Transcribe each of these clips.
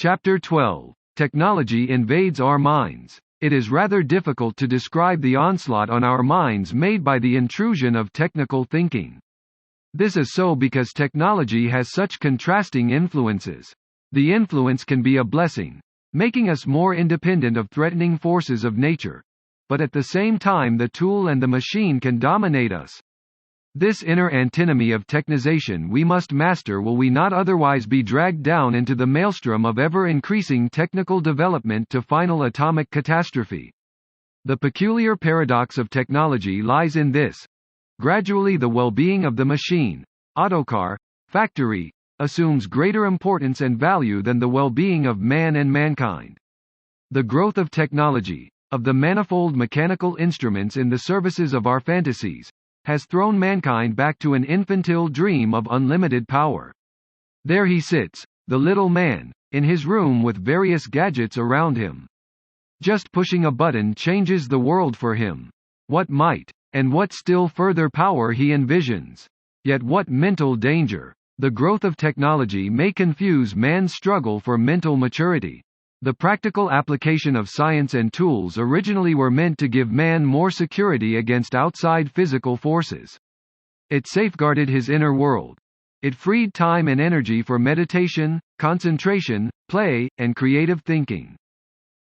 Chapter 12. Technology invades our minds. It is rather difficult to describe the onslaught on our minds made by the intrusion of technical thinking. This is so because technology has such contrasting influences. The influence can be a blessing, making us more independent of threatening forces of nature, but at the same time the tool and the machine can dominate us. This inner antinomy of technization we must master, will we not otherwise be dragged down into the maelstrom of ever-increasing technical development to final atomic catastrophe. The peculiar paradox of technology lies in this. Gradually the well-being of the machine, autocar, factory, assumes greater importance and value than the well-being of man and mankind. The growth of technology, of the manifold mechanical instruments in the services of our fantasies, has thrown mankind back to an infantile dream of unlimited power. There he sits, the little man, in his room with various gadgets around him. Just pushing a button changes the world for him. What might, and what still further power he envisions. Yet what mental danger! The growth of technology may confuse man's struggle for mental maturity. The practical application of science and tools originally were meant to give man more security against outside physical forces. It safeguarded his inner world. It freed time and energy for meditation, concentration, play, and creative thinking.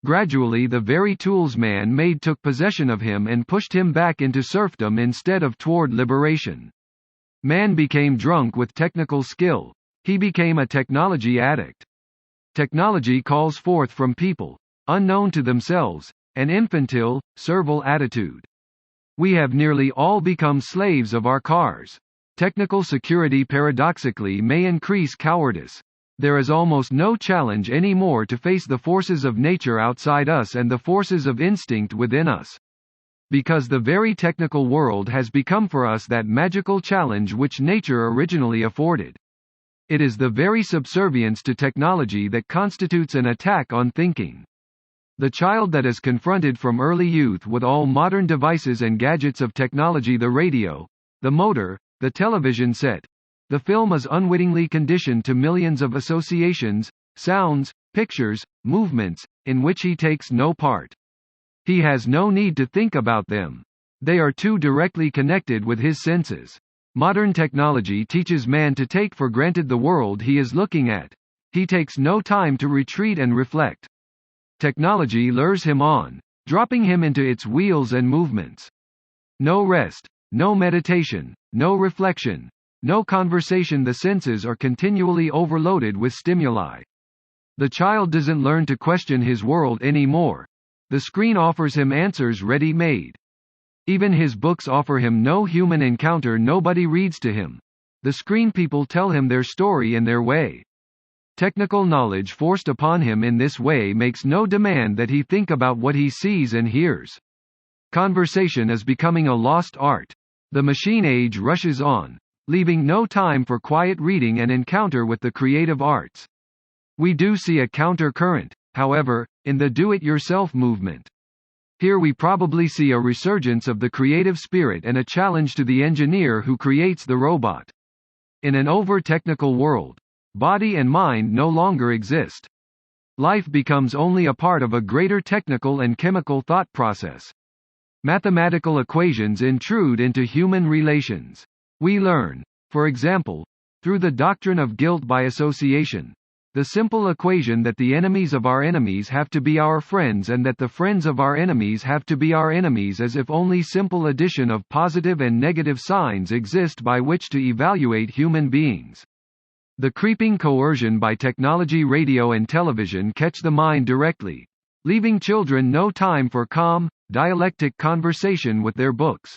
Gradually the very tools man made took possession of him and pushed him back into serfdom instead of toward liberation. Man became drunk with technical skill. He became a technology addict. Technology calls forth from people, unknown to themselves, an infantile, servile attitude. We have nearly all become slaves of our cars. Technical security paradoxically may increase cowardice. There is almost no challenge anymore to face the forces of nature outside us and the forces of instinct within us. Because the very technical world has become for us that magical challenge which nature originally afforded. It is the very subservience to technology that constitutes an attack on thinking. The child that is confronted from early youth with all modern devices and gadgets of technology, the radio, the motor, the television set, the film, is unwittingly conditioned to millions of associations, sounds, pictures, movements, in which he takes no part. He has no need to think about them. They are too directly connected with his senses. Modern technology teaches man to take for granted the world he is looking at. He takes no time to retreat and reflect. Technology lures him on, dropping him into its wheels and movements. No rest, no meditation, no reflection, no conversation. The senses are continually overloaded with stimuli. The child doesn't learn to question his world anymore. The screen offers him answers ready-made. Even his books offer him no human encounter. Nobody reads to him. The screen people tell him their story in their way. Technical knowledge forced upon him in this way makes no demand that he think about what he sees and hears. Conversation is becoming a lost art. The machine age rushes on, leaving no time for quiet reading and encounter with the creative arts. We do see a counter-current, however, in the do-it-yourself movement. Here we probably see a resurgence of the creative spirit and a challenge to the engineer who creates the robot. In an over-technical world, body and mind no longer exist. Life becomes only a part of a greater technical and chemical thought process. Mathematical equations intrude into human relations. We learn, for example, through the doctrine of guilt by association, the simple equation that the enemies of our enemies have to be our friends and that the friends of our enemies have to be our enemies, as if only simple addition of positive and negative signs exist by which to evaluate human beings. The creeping coercion by technology, radio and television catch the mind directly, leaving children no time for calm, dialectic conversation with their books.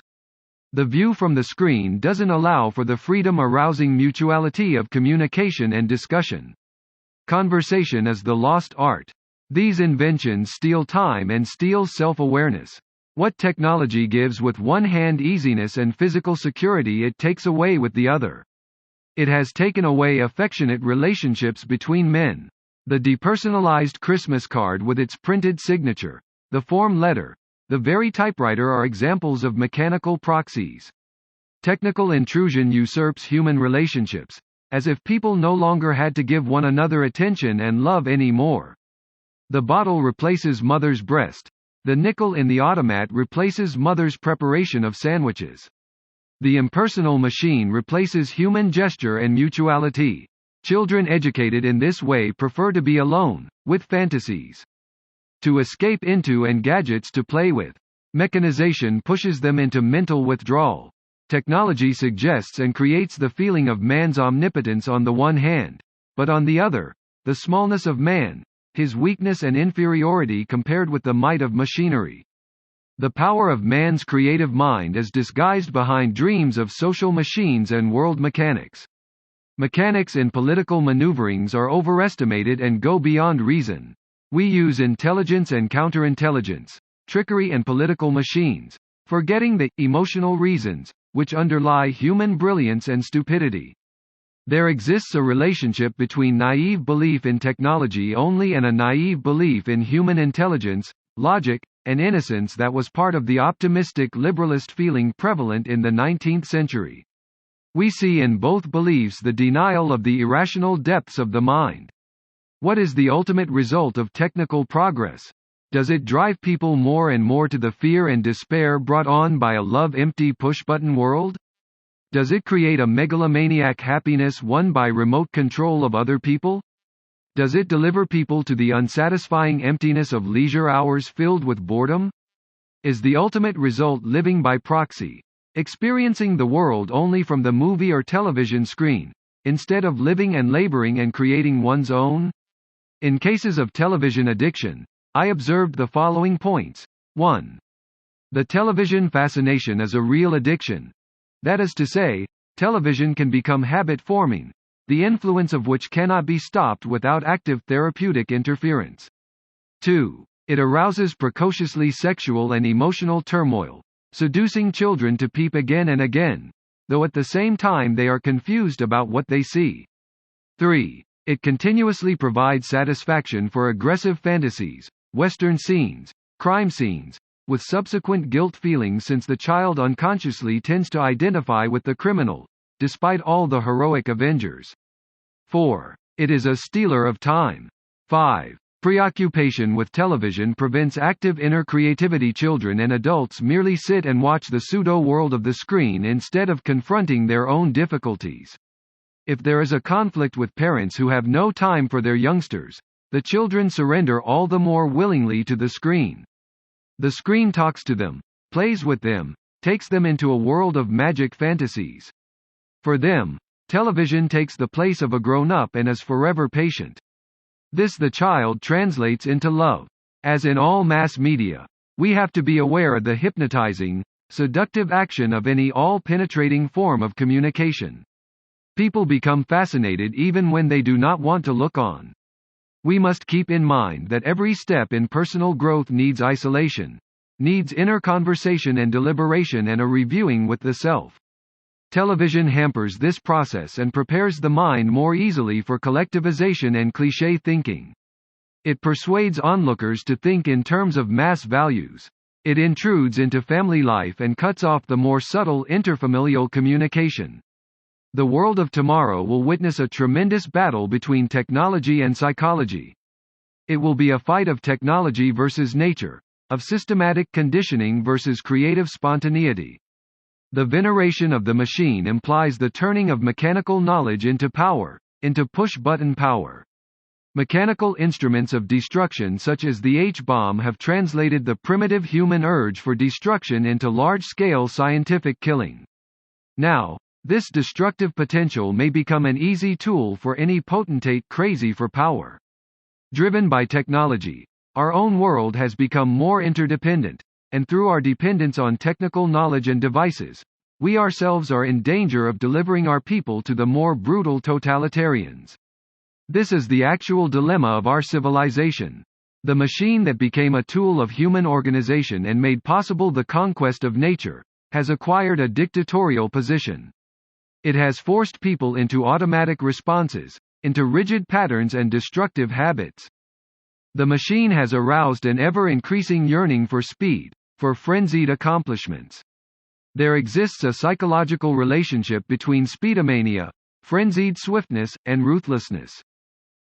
The view from the screen doesn't allow for the freedom-arousing mutuality of communication and discussion. Conversation is the lost art. These inventions steal time and steal self-awareness. What technology gives with one hand easiness and physical security, it takes away with the other. It has taken away affectionate relationships between men. The depersonalized Christmas card with its printed signature, the form letter, the very typewriter are examples of mechanical proxies. Technical intrusion usurps human relationships. as if people no longer had to give one another attention and love anymore. The bottle replaces mother's breast. The nickel in the automat replaces mother's preparation of sandwiches. The impersonal machine replaces human gesture and mutuality. Children educated in this way prefer to be alone, with fantasies to escape into and gadgets to play with. Mechanization pushes them into mental withdrawal. Technology suggests and creates the feeling of man's omnipotence on the one hand, but on the other, the smallness of man, his weakness and inferiority compared with the might of machinery. The power of man's creative mind is disguised behind dreams of social machines and world mechanics. Mechanics in political maneuverings are overestimated and go beyond reason. We use intelligence and counterintelligence, trickery and political machines, forgetting the emotional reasons which underlie human brilliance and stupidity. There exists a relationship between naive belief in technology only and a naive belief in human intelligence, logic, and innocence that was part of the optimistic liberalist feeling prevalent in the 19th century. We see in both beliefs the denial of the irrational depths of the mind. What is the ultimate result of technical progress? Does it drive people more and more to the fear and despair brought on by a love-empty push-button world? Does it create a megalomaniac happiness won by remote control of other people? Does it deliver people to the unsatisfying emptiness of leisure hours filled with boredom? Is the ultimate result living by proxy, experiencing the world only from the movie or television screen, instead of living and laboring and creating one's own? In cases of television addiction, I observed the following points. 1. The television fascination is a real addiction. That is to say, television can become habit-forming, the influence of which cannot be stopped without active therapeutic interference. 2. It arouses precociously sexual and emotional turmoil, seducing children to peep again and again, though at the same time they are confused about what they see. 3. It continuously provides satisfaction for aggressive fantasies, Western scenes, crime scenes, with subsequent guilt feelings since the child unconsciously tends to identify with the criminal, despite all the heroic avengers. 4. It is a stealer of time. 5. Preoccupation with television prevents active inner creativity. Children and adults merely sit and watch the pseudo-world of the screen instead of confronting their own difficulties. If there is a conflict with parents who have no time for their youngsters, the children surrender all the more willingly to the screen. The screen talks to them, plays with them, takes them into a world of magic fantasies. For them, television takes the place of a grown-up and is forever patient. This the child translates into love. As in all mass media, we have to be aware of the hypnotizing, seductive action of any all-penetrating form of communication. People become fascinated even when they do not want to look on. We must keep in mind that every step in personal growth needs isolation, needs inner conversation and deliberation and a reviewing with the self. Television hampers this process and prepares the mind more easily for collectivization and cliché thinking. It persuades onlookers to think in terms of mass values. It intrudes into family life and cuts off the more subtle interfamilial communication. The world of tomorrow will witness a tremendous battle between technology and psychology. It will be a fight of technology versus nature, of systematic conditioning versus creative spontaneity. The veneration of the machine implies the turning of mechanical knowledge into power, into push-button power. Mechanical instruments of destruction such as the H-bomb have translated the primitive human urge for destruction into large-scale scientific killing. Now, this destructive potential may become an easy tool for any potentate crazy for power. Driven by technology, our own world has become more interdependent, and through our dependence on technical knowledge and devices, we ourselves are in danger of delivering our people to the more brutal totalitarians. This is the actual dilemma of our civilization. The machine that became a tool of human organization and made possible the conquest of nature, has acquired a dictatorial position. It has forced people into automatic responses, into rigid patterns and destructive habits. The machine has aroused an ever-increasing yearning for speed, for frenzied accomplishments. There exists a psychological relationship between speedomania, frenzied swiftness, and ruthlessness.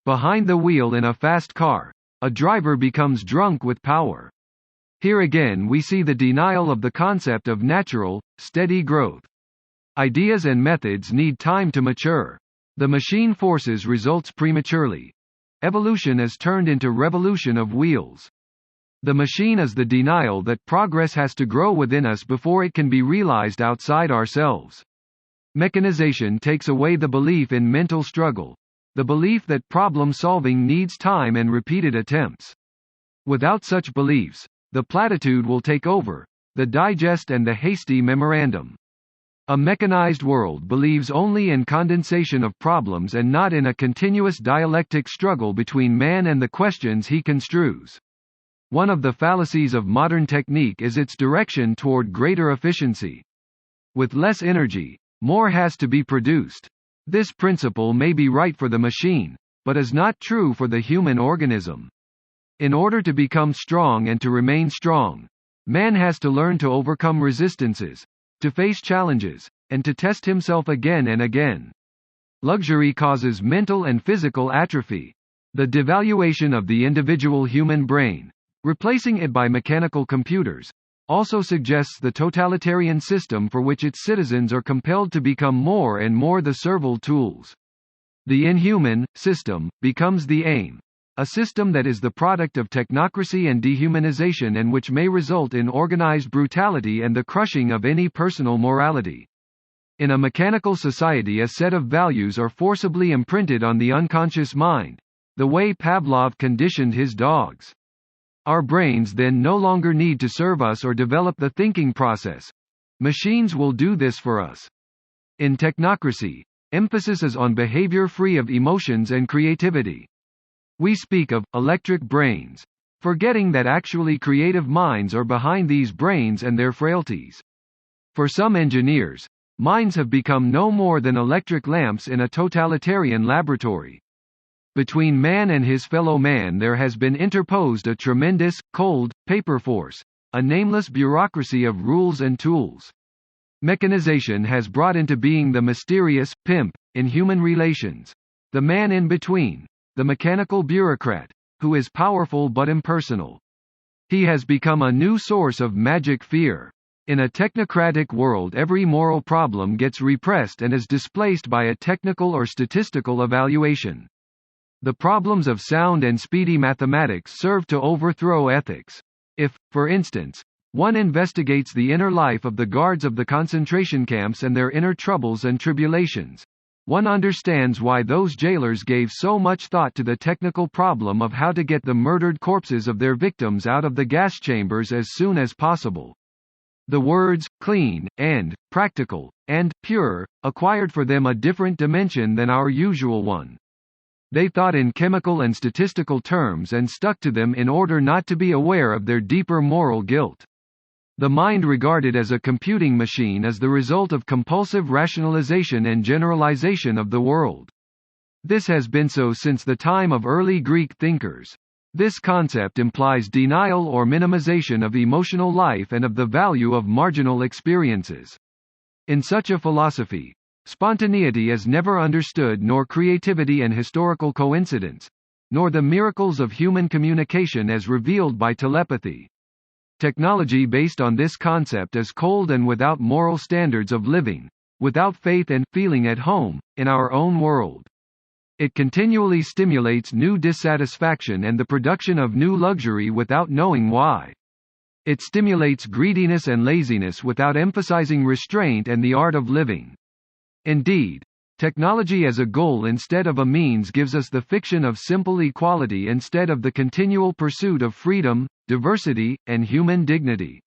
Behind the wheel in a fast car, a driver becomes drunk with power. Here again we see the denial of the concept of natural, steady growth. Ideas and methods need time to mature. The machine forces results prematurely. Evolution is turned into revolution of wheels. The machine is the denial that progress has to grow within us before it can be realized outside ourselves. Mechanization takes away the belief in mental struggle, the belief that problem-solving needs time and repeated attempts. Without such beliefs, the platitude will take over, the digest and the hasty memorandum. A mechanized world believes only in condensation of problems and not in a continuous dialectic struggle between man and the questions he construes. One of the fallacies of modern technique is its direction toward greater efficiency. With less energy, more has to be produced. This principle may be right for the machine, but is not true for the human organism. In order to become strong and to remain strong, man has to learn to overcome resistances, to face challenges, and to test himself again and again. Luxury causes mental and physical atrophy. The devaluation of the individual human brain, replacing it by mechanical computers, also suggests the totalitarian system for which its citizens are compelled to become more and more the servile tools. The inhuman system becomes the aim. A system that is the product of technocracy and dehumanization and which may result in organized brutality and the crushing of any personal morality. In a mechanical society, a set of values are forcibly imprinted on the unconscious mind, the way Pavlov conditioned his dogs. Our brains then no longer need to serve us or develop the thinking process. Machines will do this for us. In technocracy, emphasis is on behavior free of emotions and creativity. We speak of electric brains, forgetting that actually creative minds are behind these brains and their frailties. For some engineers, minds have become no more than electric lamps in a totalitarian laboratory. Between man and his fellow man there has been interposed a tremendous, cold, paper force, a nameless bureaucracy of rules and tools. Mechanization has brought into being the mysterious pimp in human relations, the man in between, the mechanical bureaucrat, who is powerful but impersonal. He has become a new source of magic fear. In a technocratic world, every moral problem gets repressed and is displaced by a technical or statistical evaluation. The problems of sound and speedy mathematics serve to overthrow ethics. If, for instance, one investigates the inner life of the guards of the concentration camps and their inner troubles and tribulations, one understands why those jailers gave so much thought to the technical problem of how to get the murdered corpses of their victims out of the gas chambers as soon as possible. The words, clean, and practical, and pure, acquired for them a different dimension than our usual one. They thought in chemical and statistical terms and stuck to them in order not to be aware of their deeper moral guilt. The mind regarded as a computing machine is the result of compulsive rationalization and generalization of the world. This has been so since the time of early Greek thinkers. This concept implies denial or minimization of emotional life and of the value of marginal experiences. In such a philosophy, spontaneity is never understood, nor creativity and historical coincidence, nor the miracles of human communication as revealed by telepathy. Technology based on this concept is cold and without moral standards of living, without faith and feeling at home in our own world. It continually stimulates new dissatisfaction and the production of new luxury without knowing why. It stimulates greediness and laziness without emphasizing restraint and the art of living. Indeed, technology as a goal instead of a means gives us the fiction of simple equality instead of the continual pursuit of freedom, diversity, and human dignity.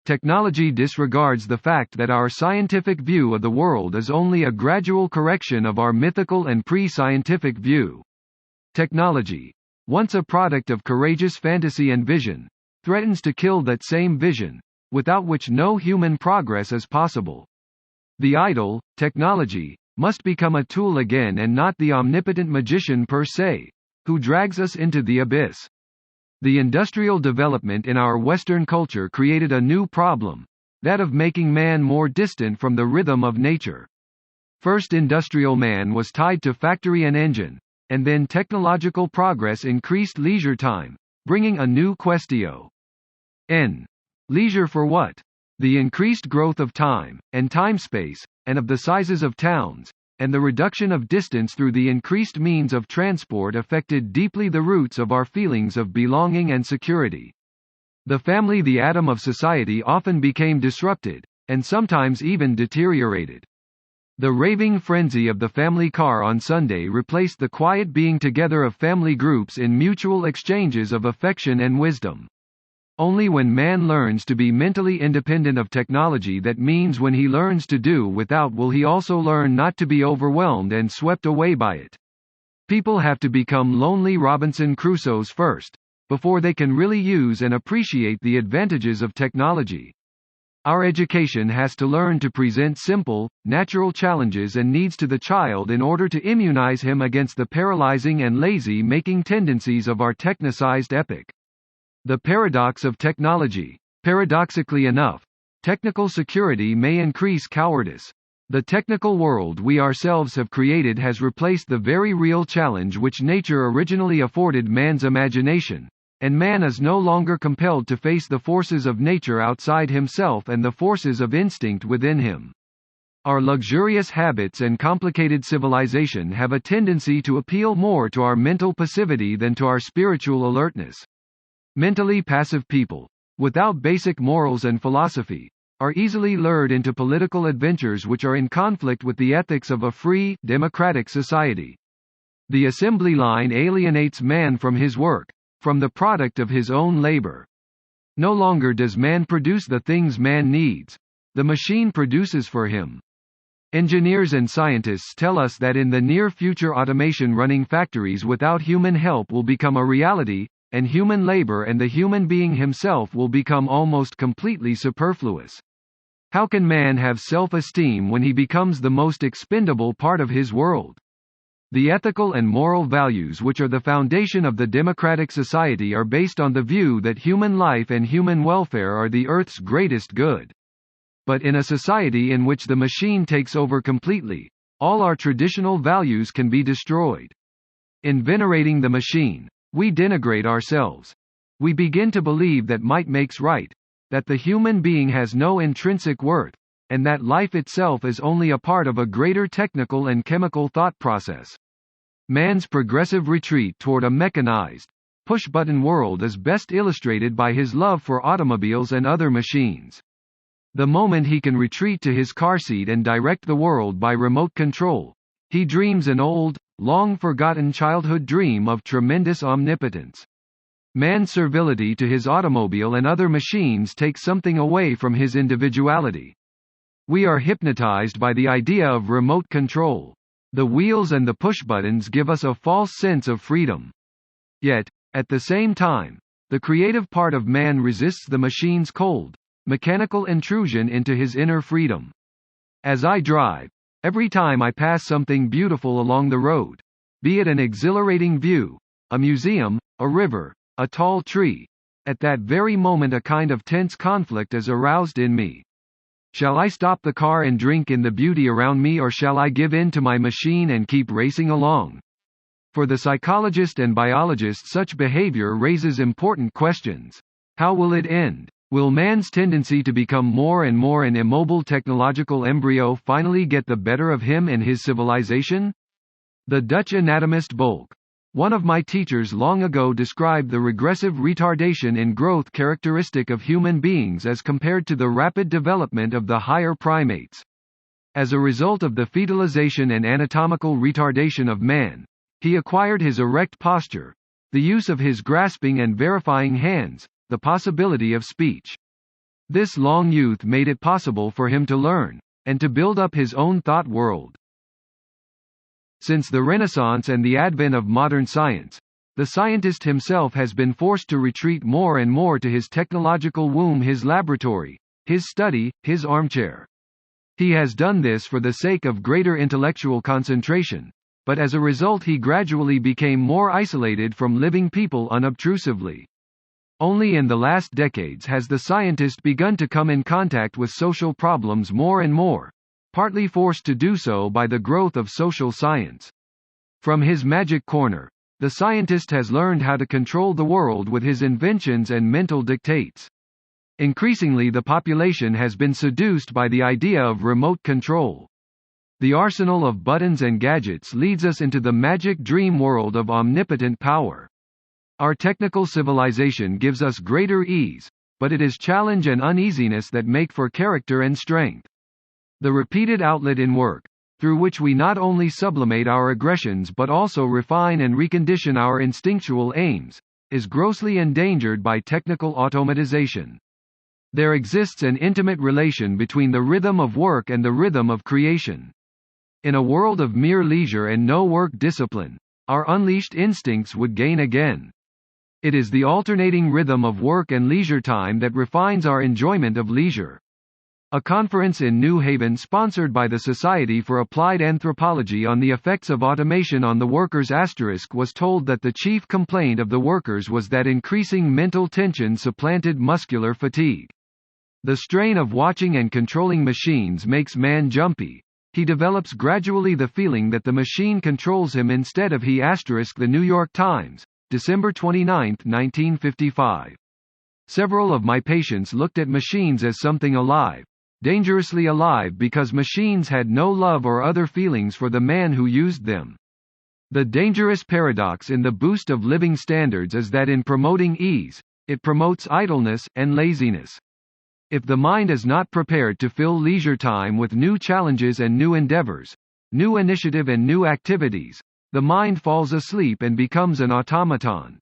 Technology disregards the fact that our scientific view of the world is only a gradual correction of our mythical and pre-scientific view. Technology, once a product of courageous fantasy and vision, threatens to kill that same vision, without which no human progress is possible. The idol, technology, must become a tool again and not the omnipotent magician per se, who drags us into the abyss. The industrial development in our Western culture created a new problem, that of making man more distant from the rhythm of nature. First industrial man was tied to factory and engine, and then technological progress increased leisure time, bringing a new quaestio. N. Leisure for what? The increased growth of time, and time-space, and of the sizes of towns, and the reduction of distance through the increased means of transport affected deeply the roots of our feelings of belonging and security. The family, the atom of society, often became disrupted, and sometimes even deteriorated. The raving frenzy of the family car on Sunday replaced the quiet being together of family groups in mutual exchanges of affection and wisdom. Only when man learns to be mentally independent of technology, that means when he learns to do without, will he also learn not to be overwhelmed and swept away by it. People have to become lonely Robinson Crusoes first, before they can really use and appreciate the advantages of technology. Our education has to learn to present simple, natural challenges and needs to the child in order to immunize him against the paralyzing and lazy-making tendencies of our technicized epoch. The paradox of technology. Paradoxically enough, technical security may increase cowardice. The technical world we ourselves have created has replaced the very real challenge which nature originally afforded man's imagination, and man is no longer compelled to face the forces of nature outside himself and the forces of instinct within him. Our luxurious habits and complicated civilization have a tendency to appeal more to our mental passivity than to our spiritual alertness. Mentally passive people, without basic morals and philosophy, are easily lured into political adventures which are in conflict with the ethics of a free, democratic society. The assembly line alienates man from his work, from the product of his own labor. No longer does man produce the things man needs. The machine produces for him. Engineers and scientists tell us that in the near future automation running factories without human help will become a reality, and human labor and the human being himself will become almost completely superfluous. How can man have self-esteem when he becomes the most expendable part of his world? The ethical and moral values which are the foundation of the democratic society are based on the view that human life and human welfare are the earth's greatest good. But in a society in which the machine takes over completely, all our traditional values can be destroyed. In venerating the machine, we denigrate ourselves. We begin to believe that might makes right, that the human being has no intrinsic worth, and that life itself is only a part of a greater technical and chemical thought process. Man's progressive retreat toward a mechanized, push-button world is best illustrated by his love for automobiles and other machines. The moment he can retreat to his car seat and direct the world by remote control, he dreams an old, long-forgotten childhood dream of tremendous omnipotence. Man's servility to his automobile and other machines takes something away from his individuality. We are hypnotized by the idea of remote control. The wheels and the push-buttons give us a false sense of freedom. Yet, at the same time, the creative part of man resists the machine's cold, mechanical intrusion into his inner freedom. As I drive, every time I pass something beautiful along the road, be it an exhilarating view, a museum, a river, a tall tree, at that very moment a kind of tense conflict is aroused in me. Shall I stop the car and drink in the beauty around me, or shall I give in to my machine and keep racing along? For the psychologist and biologist, such behavior raises important questions. How will it end? Will man's tendency to become more and more an immobile technological embryo finally get the better of him and his civilization? The Dutch anatomist Bolk, one of my teachers long ago, described the regressive retardation in growth characteristic of human beings as compared to the rapid development of the higher primates. As a result of the fetalization and anatomical retardation of man, he acquired his erect posture, the use of his grasping and verifying hands, the possibility of speech. This long youth made it possible for him to learn, and to build up his own thought world. Since the Renaissance and the advent of modern science, the scientist himself has been forced to retreat more and more to his technological womb, his laboratory, his study, his armchair. He has done this for the sake of greater intellectual concentration, but as a result he gradually became more isolated from living people unobtrusively. Only in the last decades has the scientist begun to come in contact with social problems more and more, partly forced to do so by the growth of social science. From his magic corner, the scientist has learned how to control the world with his inventions and mental dictates. Increasingly, the population has been seduced by the idea of remote control. The arsenal of buttons and gadgets leads us into the magic dream world of omnipotent power. Our technical civilization gives us greater ease, but it is challenge and uneasiness that make for character and strength. The repeated outlet in work, through which we not only sublimate our aggressions but also refine and recondition our instinctual aims, is grossly endangered by technical automatization. There exists an intimate relation between the rhythm of work and the rhythm of creation. In a world of mere leisure and no work discipline, our unleashed instincts would gain again. It is the alternating rhythm of work and leisure time that refines our enjoyment of leisure. A conference in New Haven sponsored by the Society for Applied Anthropology on the effects of automation on the workers was told that the chief complaint of the workers was that increasing mental tension supplanted muscular fatigue. The strain of watching and controlling machines makes man jumpy. He develops gradually the feeling that the machine controls him instead of he. The New York Times, December 29, 1955. Several of my patients looked at machines as something alive, dangerously alive, because machines had no love or other feelings for the man who used them. The dangerous paradox in the boost of living standards is that in promoting ease, it promotes idleness and laziness. If the mind is not prepared to fill leisure time with new challenges and new endeavors, new initiative and new activities, the mind falls asleep and becomes an automaton.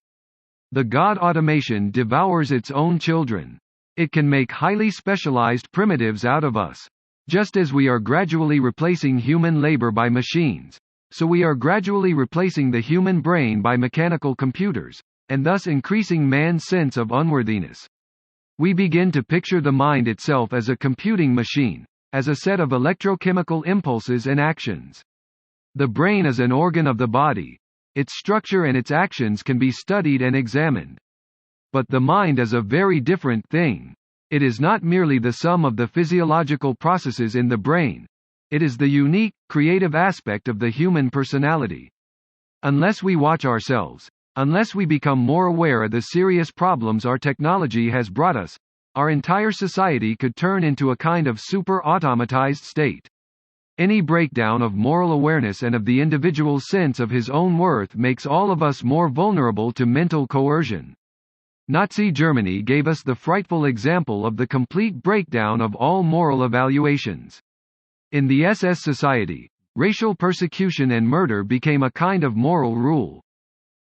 The God automation devours its own children. It can make highly specialized primitives out of us. Just as we are gradually replacing human labor by machines, so we are gradually replacing the human brain by mechanical computers, and thus increasing man's sense of unworthiness. We begin to picture the mind itself as a computing machine, as a set of electrochemical impulses and actions. The brain is an organ of the body. Its structure and its actions can be studied and examined. But the mind is a very different thing. It is not merely the sum of the physiological processes in the brain. It is the unique, creative aspect of the human personality. Unless we watch ourselves, unless we become more aware of the serious problems our technology has brought us, our entire society could turn into a kind of super-automatized state. Any breakdown of moral awareness and of the individual's sense of his own worth makes all of us more vulnerable to mental coercion. Nazi Germany gave us the frightful example of the complete breakdown of all moral evaluations. In the SS society, racial persecution and murder became a kind of moral rule.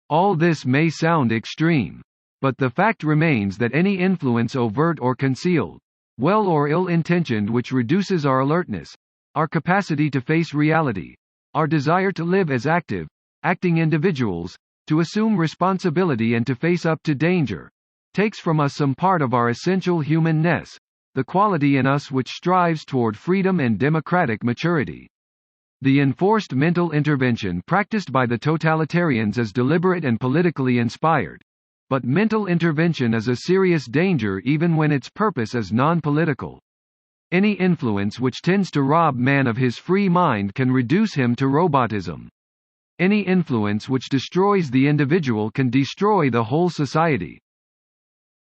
All this may sound extreme, but the fact remains that any influence, overt or concealed, well or ill-intentioned, which reduces our alertness, our capacity to face reality, our desire to live as acting individuals, to assume responsibility and to face up to danger, takes from us some part of our essential humanness, the quality in us which strives toward freedom and democratic maturity. The enforced mental intervention practiced by the totalitarians is deliberate and politically inspired. But mental intervention is a serious danger even when its purpose is non-political. Any influence which tends to rob man of his free mind can reduce him to robotism. Any influence which destroys the individual can destroy the whole society.